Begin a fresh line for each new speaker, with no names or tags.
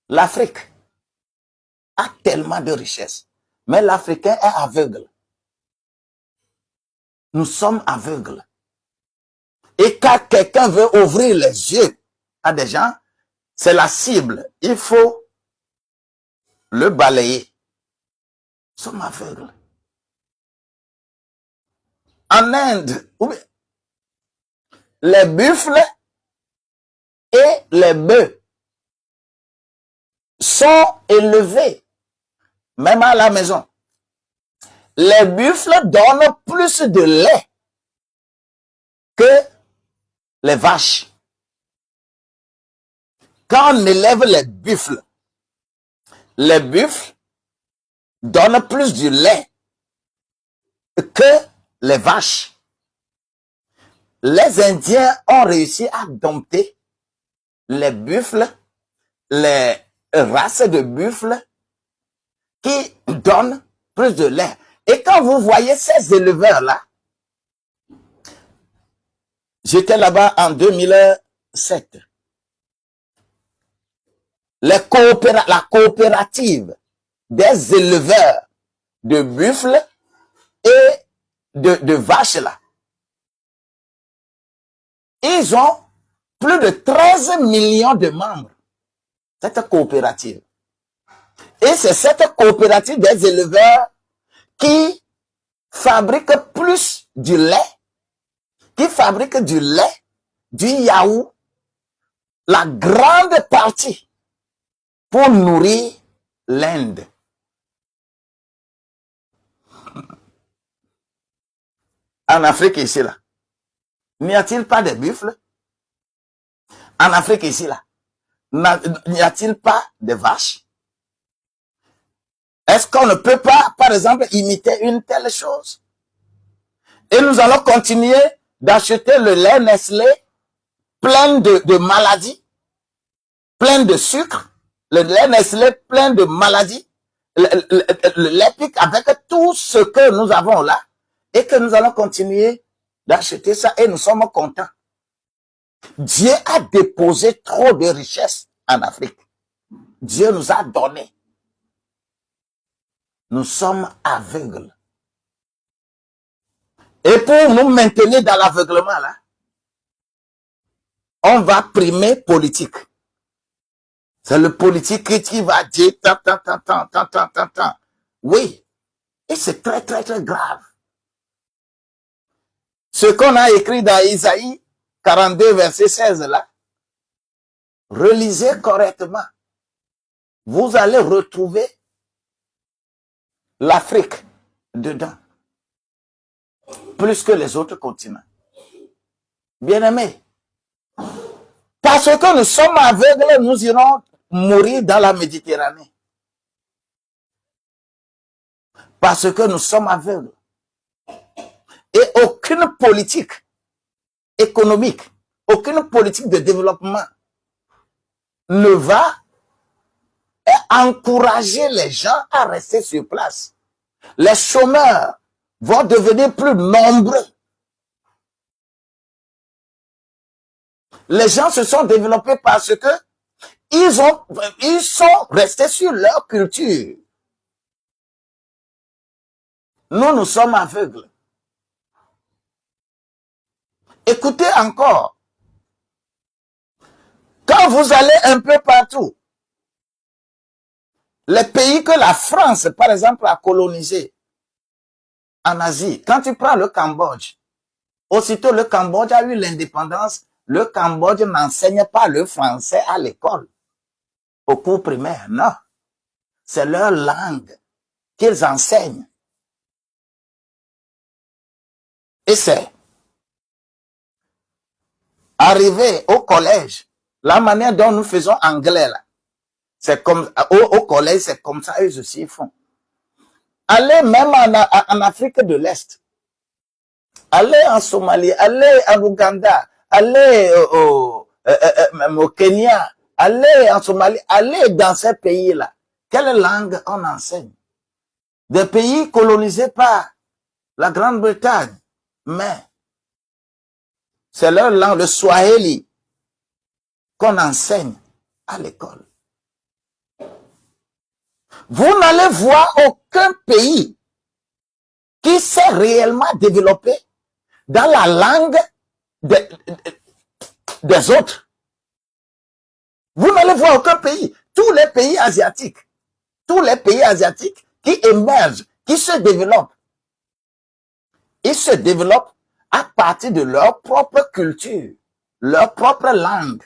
L'Afrique a tellement de richesses, mais l'Africain est aveugle. Nous sommes aveugles. Et quand quelqu'un veut ouvrir les yeux à des gens, c'est la cible. Il faut le balayer. Nous sommes aveugles. En Inde, les buffles et les bœufs sont élevés, même à la maison. Les buffles donnent plus de lait que les vaches. Quand on élève les buffles donnent plus de lait que les vaches. Les Indiens ont réussi à dompter les buffles, les races de buffles qui donnent plus de lait. Et quand vous voyez ces éleveurs-là, j'étais là-bas en 2007. La coopérative des éleveurs de buffles et de vaches là, ils ont plus de 13 millions de membres, cette coopérative. Et c'est cette coopérative des éleveurs qui fabrique plus du lait, du yaourt, la grande partie pour nourrir l'Inde. En Afrique ici, là, n'y a-t-il pas de buffles? En Afrique ici, là, n'y a-t-il pas de vaches? Est-ce qu'on ne peut pas, par exemple, imiter une telle chose? Et nous allons continuer d'acheter le lait Nestlé plein de maladies, plein de sucre, le lait Nestlé plein de maladies, le lait pique avec tout ce que nous avons là, et que nous allons continuer d'acheter ça et nous sommes contents. Dieu a déposé trop de richesses en Afrique. Dieu nous a donné. Nous sommes aveugles. Et pour nous maintenir dans l'aveuglement là, on va primer politique. C'est le politique qui va dire tant. Oui. Et c'est très, très, très grave. Ce qu'on a écrit dans Isaïe 42, verset 16 là, relisez correctement. Vous allez retrouver l'Afrique dedans. Plus que les autres continents. Bien-aimés, parce que nous sommes aveugles, nous irons mourir dans la Méditerranée. Parce que nous sommes aveugles. Et aucune politique économique, aucune politique de développement ne va encourager les gens à rester sur place. Les chômeurs vont devenir plus nombreux. Les gens se sont développés parce que ils sont restés sur leur culture. Nous sommes aveugles. Écoutez encore. Quand vous allez un peu partout, les pays que la France, par exemple, a colonisés en Asie, quand tu prends le Cambodge, aussitôt le Cambodge a eu l'indépendance, le Cambodge n'enseigne pas le français à l'école, au cours primaire, non. C'est leur langue qu'ils enseignent. Et c'est arrivé au collège, la manière dont nous faisons anglais là, c'est comme au collège, c'est comme ça eux aussi ils font. Allez même en Afrique de l'Est, allez en Somalie, allez en Ouganda, allez au Kenya, allez en Somalie, allez dans ces pays-là. Quelle langue on enseigne? Des pays colonisés par la Grande-Bretagne, mais c'est leur langue, le Swahili, qu'on enseigne à l'école. Vous n'allez voir aucun pays qui s'est réellement développé dans la langue des autres. Vous n'allez voir aucun pays. Tous les pays asiatiques qui émergent, qui se développent, ils se développent à partir de leur propre culture, leur propre langue.